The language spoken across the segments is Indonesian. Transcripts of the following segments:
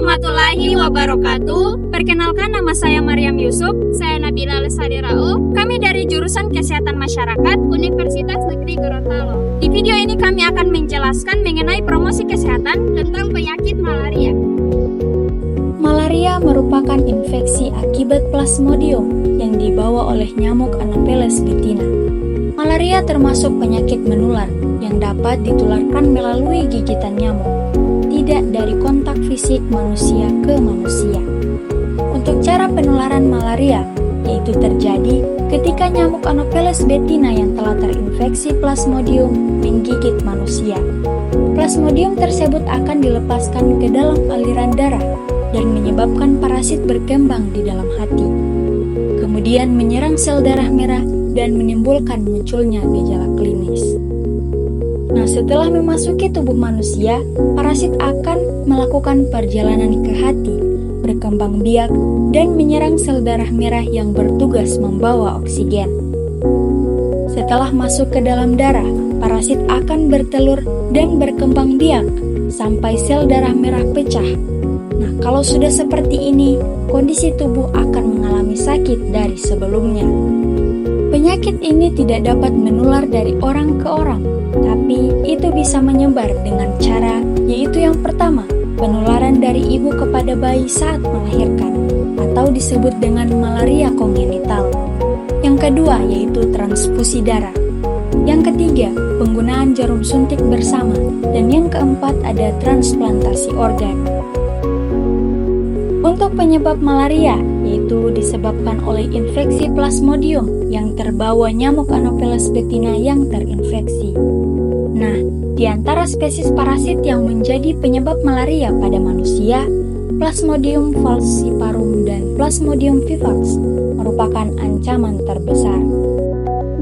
warahmatullahi wabarakatuh. Perkenalkan, nama saya Maryam Yusuf. Saya Nabila Lesari Rao. Kami dari jurusan Kesehatan Masyarakat Universitas Negeri Gorontalo. Di video ini kami akan menjelaskan mengenai promosi kesehatan tentang penyakit malaria. Malaria merupakan infeksi akibat Plasmodium yang dibawa oleh nyamuk Anopheles betina. Malaria termasuk penyakit menular yang dapat ditularkan melalui gigitan nyamuk, tidak dari kontak fisik manusia ke manusia. Untuk cara penularan malaria, yaitu terjadi ketika nyamuk Anopheles betina yang telah terinfeksi Plasmodium menggigit manusia. Plasmodium tersebut akan dilepaskan ke dalam aliran darah dan menyebabkan parasit berkembang di dalam hati. Kemudian menyerang sel darah merah dan menimbulkan munculnya gejala klinis. Nah, setelah memasuki tubuh manusia, parasit akan melakukan perjalanan ke hati, berkembang biak, dan menyerang sel darah merah yang bertugas membawa oksigen. Setelah masuk ke dalam darah, parasit akan bertelur dan berkembang biak sampai sel darah merah pecah. Nah, kalau sudah seperti ini, kondisi tubuh akan mengalami sakit dari sebelumnya. Penyakit ini tidak dapat menular dari orang ke orang, tapi itu bisa menyebar dengan cara, yaitu yang pertama, penularan dari ibu kepada bayi saat melahirkan, atau disebut dengan malaria kongenital. Yang kedua, yaitu transfusi darah. Yang ketiga, penggunaan jarum suntik bersama. Dan yang keempat, ada transplantasi organ. Untuk penyebab malaria, yaitu disebabkan oleh infeksi Plasmodium yang terbawa nyamuk Anopheles betina yang terinfeksi. Nah, di antara spesies parasit yang menjadi penyebab malaria pada manusia, Plasmodium falciparum dan Plasmodium vivax merupakan ancaman terbesar.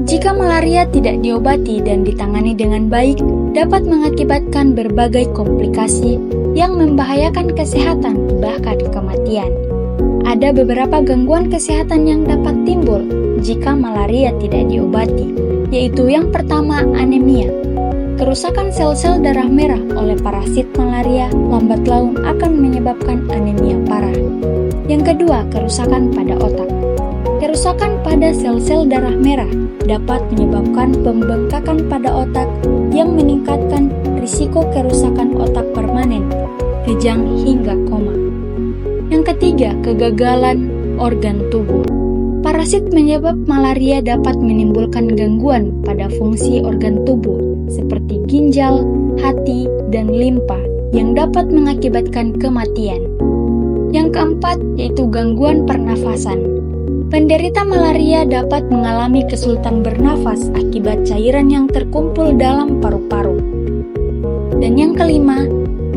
Jika malaria tidak diobati dan ditangani dengan baik, dapat mengakibatkan berbagai komplikasi yang membahayakan kesehatan, bahkan kematian. Ada beberapa gangguan kesehatan yang dapat timbul jika malaria tidak diobati, yaitu yang pertama, anemia. Kerusakan sel-sel darah merah oleh parasit malaria lambat laun akan menyebabkan anemia parah. Yang kedua, kerusakan pada otak. Kerusakan pada sel-sel darah merah dapat menyebabkan pembengkakan pada otak yang meningkatkan risiko kerusakan otak permanen, kejang hingga koma. Yang ketiga, kegagalan organ tubuh. Parasit penyebab malaria dapat menimbulkan gangguan pada fungsi organ tubuh seperti ginjal, hati, dan limpa yang dapat mengakibatkan kematian. Yang keempat, yaitu gangguan pernafasan. Penderita malaria dapat mengalami kesulitan bernafas akibat cairan yang terkumpul dalam paru-paru. Dan yang kelima,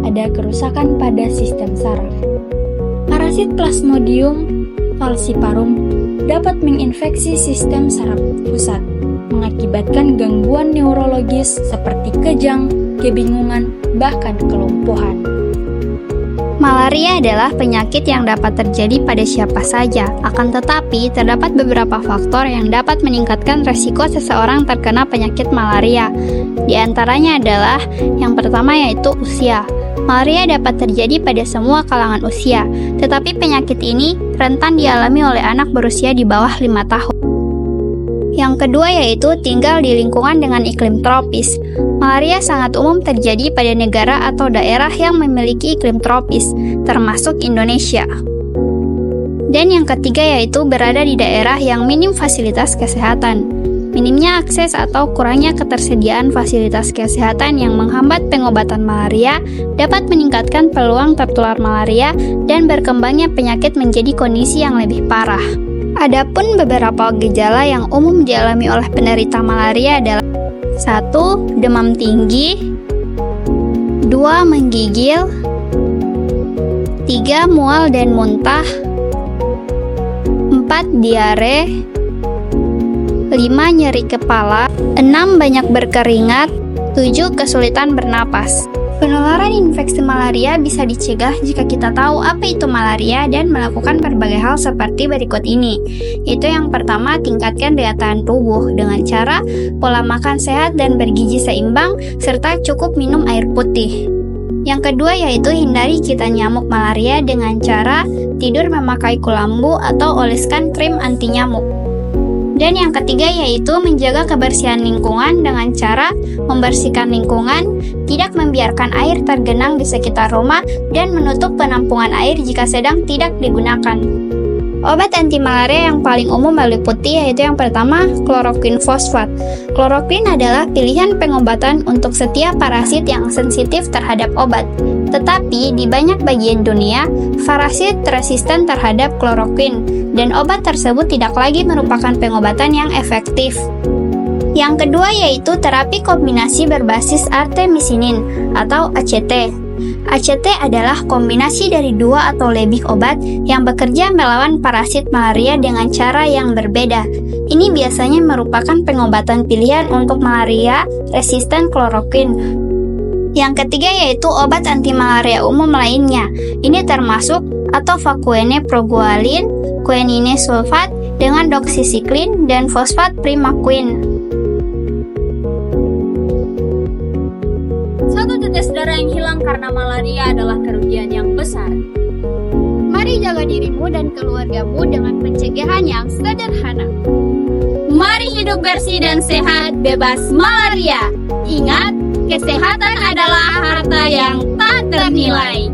ada kerusakan pada sistem saraf. Parasit Plasmodium falciparum dapat menginfeksi sistem saraf pusat, mengakibatkan gangguan neurologis seperti kejang, kebingungan, bahkan kelumpuhan. Malaria adalah penyakit yang dapat terjadi pada siapa saja, akan tetapi terdapat beberapa faktor yang dapat meningkatkan resiko seseorang terkena penyakit malaria. Di antaranya adalah yang pertama, yaitu usia. Malaria dapat terjadi pada semua kalangan usia, tetapi penyakit ini rentan dialami oleh anak berusia di bawah 5 tahun. Yang kedua, yaitu tinggal di lingkungan dengan iklim tropis. Malaria sangat umum terjadi pada negara atau daerah yang memiliki iklim tropis, termasuk Indonesia. Dan yang ketiga, yaitu berada di daerah yang minim fasilitas kesehatan. Minimnya akses atau kurangnya ketersediaan fasilitas kesehatan yang menghambat pengobatan malaria dapat meningkatkan peluang tertular malaria dan berkembangnya penyakit menjadi kondisi yang lebih parah. Adapun beberapa gejala yang umum dialami oleh penderita malaria adalah 1. Demam tinggi, 2. Menggigil, 3. Mual dan muntah, 4. Diare, 5. Nyeri kepala, 6. Banyak berkeringat, 7. Kesulitan bernapas. Penularan infeksi malaria bisa dicegah jika kita tahu apa itu malaria dan melakukan berbagai hal seperti berikut ini. Yaitu yang pertama, tingkatkan daya tahan tubuh dengan cara pola makan sehat dan bergizi seimbang serta cukup minum air putih. Yang kedua yaitu hindari gigitan nyamuk malaria dengan cara tidur memakai kulambu atau oleskan krim anti nyamuk. Dan yang ketiga yaitu menjaga kebersihan lingkungan dengan cara membersihkan lingkungan, tidak membiarkan air tergenang di sekitar rumah, dan menutup penampungan air jika sedang tidak digunakan. Obat anti malaria yang paling umum meliputi yaitu yang pertama, kloroquine fosfat. Kloroquine adalah pilihan pengobatan untuk setiap parasit yang sensitif terhadap obat. Tetapi di banyak bagian dunia, parasit resisten terhadap kloroquine dan obat tersebut tidak lagi merupakan pengobatan yang efektif. Yang kedua yaitu terapi kombinasi berbasis artemisinin atau ACT. ACT adalah kombinasi dari 2 atau lebih obat yang bekerja melawan parasit malaria dengan cara yang berbeda. Ini biasanya merupakan pengobatan pilihan untuk malaria resisten kloroquine. Yang ketiga yaitu obat anti malaria umum lainnya. Ini termasuk atovaquone proguanil, quinine sulfat dengan doxycycline dan fosfat primaquine. Satu tetes darah yang hilang karena malaria adalah kerugian yang besar. Mari jaga dirimu dan keluargamu dengan pencegahan yang sederhana. Mari hidup bersih dan sehat, bebas malaria. Ingat, kesehatan adalah harta yang tak ternilai.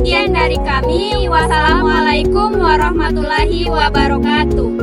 Sekian dari kami, wassalamualaikum warahmatullahi wabarakatuh.